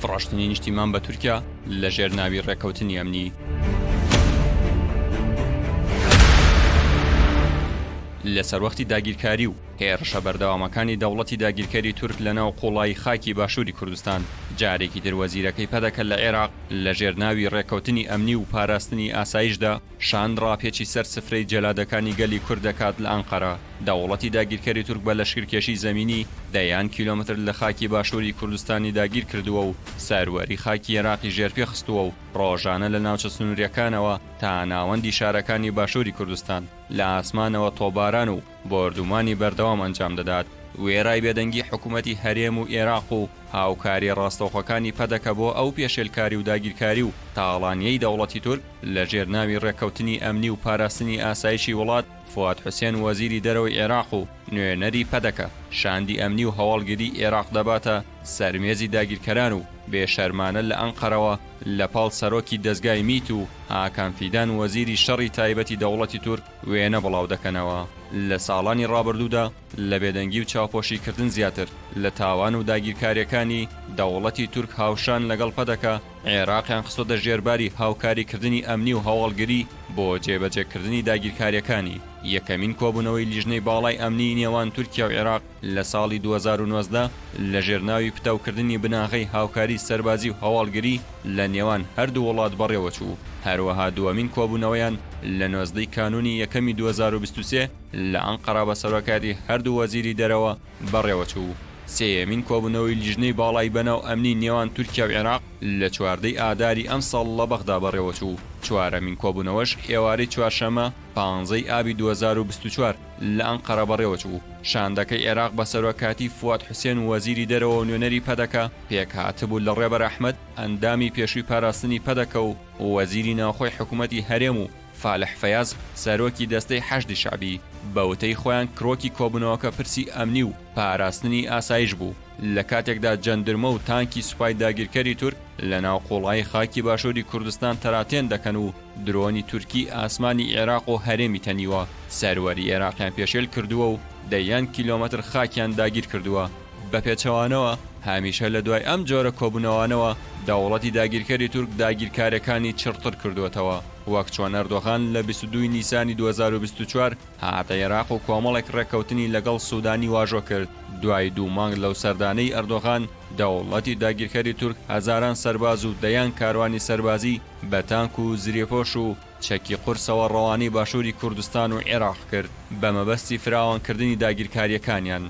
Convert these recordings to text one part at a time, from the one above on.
فڕۆشتنی نیشتیمان بە تورکیا لە ژێر ناوی ڕێکەوتنی ئەمنی. لەسەر وەختی داگیرکاری و هێرشە بەردەوامەکانی دەوڵەتی داگیرکاری تورک لەناو قوڵای خاکی باشووری کوردستان، جارێکی تر وەزیرەکەی پەدەکە لە عێراق لە ژێرناوی ڕێکەوتنی ئەمنی و پاراستنی ئاسایشدا شاندڕا پێچی سەر سفرەی جەلادەکانی گەلی کورد دەکات لە ئەنقەرە. دەوڵەتی داگیرکاری تورک بە لەشکرکێشی زەمینی دەیان کیلۆمتر لە خاکی باشووری کوردستانی داگیر کردووە و ساروەری خاکی عێراقی ژێرپێ خستووە و ڕۆژانە لە ناوچە سنووریەکانەوە تا ناوەندی شارەکانی باشووری کوردستان لە ئاسمانەوە تۆباران و بۆردومانی بەردەوام ئەنجام دەدات. وێرای بێدەنگی حکوومەتی هەرێم و عێراق و هاوکاری ڕاستەوخەکانی پەدەکە بۆ ئەو پێشێلکاری و داگیرکاری و تاڵانیەی دەوڵەتی تورک لە ژێرناوی ڕێکەوتنی ئەمنی و پاراستنی ئاسایشی وڵات فواد حوسێن وەزیری دەرەوەی عێراق و نوێنەری پەدەکە شاندی ئەمنی و هەواڵگری عێراق دەباتە سەرمێزی داگیرکەران و بێشەرمانە لە ئەنقەرەوە لە پاڵ سەرۆکی دەستگای میت و هاکان فیدان وەزیری شەڕی تایبەتی دەوڵەتی تورک وێنە بڵاو دەکەنەوە. لە ساڵانی ڕابردوودا لە بێدەنگی و چاوپۆشیکردن زیاتر لە تاوان و داگیرکاریەکانی دەوڵەتی تورک هاوشان لەگەڵ پەدەکە عێراقیان خستۆتە ژێرباری هاوکاریکردنی ئەمنی و هەواڵگری بۆ جێبەجێکردنی داگیرکاریەکانی. یەکەمین کۆبوونەوەی لیژنەی باڵای ئەمنی نێوان تورکیا و عێراق لە ساڵی 2019 لە ژێرناوی پتەوکردنی بناغەی هاوکاری سەربازی و هەواڵگری لە نێوان هەردوو وڵات بەڕێوە چوو. هەروەها دووەمین کۆبوونەوەیان لە 19 کانونی یەکەمی 2023 لە ئەنقەرە بە سەرۆکاتی هەردوو وەزیری دەرەوە بەڕێوە چوو. سێیەمین کۆبوونەوەی لیژنەی باڵای بەناو ئەمنی نێوان تورکیا و عێراق لە 14 ئاداری ئەم ساڵ لە بەغدا بەڕێوە چوو. چوارەمین کۆبوونەوەش ئێوارەی چوارشەمە 15 ئابی 2024 لە ئەنقەرە بەڕێوە چوو. شاندەکەی عێراق بە سەرۆکاتی فواد حوسێن وەزیری دەرەوە و نوێنەری پەدەکە پێکهاتبوو لە ڕێبەر ئەحمەد ئەندامی پێشووی پاراستنی پەدەکە و وەزیری ناوخۆی حکوومەتی هەرێم و فالح فەیاز سەرۆکی دەستەی حەشدی شعبی. بەوتەی خۆیان کرۆکی کۆبوونەوەکە پرسی ئەمنی و پاراستنی ئاسایش بوو لە کاتێکدا جەندرمە و تانکی سوپای داگیرکەری تورک لە ناو قوڵای خاکی باشووری کوردستان تەراتێن دەکەن و درۆنی تورکی ئاسمانی عێراق و هەرێمی تەنیوە سەروەری عێراقیان پێشێل کردووە و دەیان کیلۆمەتر خاکیان داگیر کردووە. بە پێچەوانەوە هەمیشە لە دوای ئەم جۆرە کۆبوونەوانەوە دەوڵەتی داگیرکەری تورک داگیرکاریەکانی چڕتر کردوێتەوە، وەک چۆن ئەردۆغان لە 22 نیسانی 2024 هاتە عێراق و کۆمەڵێک ڕێکەوتنی لەگەڵ سوودانی واژۆ کرد. دوای 2 مانگ لەو سەردانەی ئەردۆغان دەوڵەتی داگیرکەری تورک هەزاران سەرباز و دەیان کاروانی سەربازی بە تانک و زریێپۆش و چەکی قورسەوە ڕەوانەی باشووری کوردستان و عێراق کرد بە مەبەستی فراوانکردنی داگیرکاریەکانیان.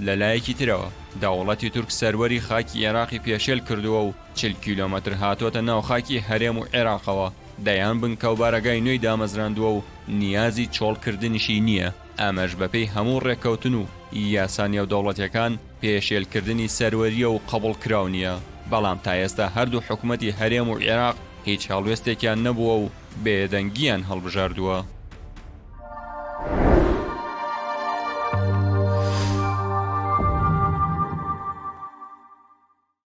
لەلایەکی ترەوە دەوڵەتی تورک سەروەری خاکی عێراقی پێشێل کردووە و 40 کیلۆمەتر هاتوۆتە ناو خاکی هەرێم و عێراقەوە. دەیان بنکە و بارەگای نوێی دامەزراندووە و نیازی چۆڵکردنیشی نییە. ئەمەش بەپێی هەموو ڕێکەوتن و یاسانیە و دەوڵەتیەکان پێشێلکردنی سەروەریە و قبوڵکراو نییە. بەڵام تا ئێستا هەردوو حکوومەتی هەرێم و عێراق هیچ هەڵوێستێکیان نەبووە و بێدەنگیان هەڵبژاردووە.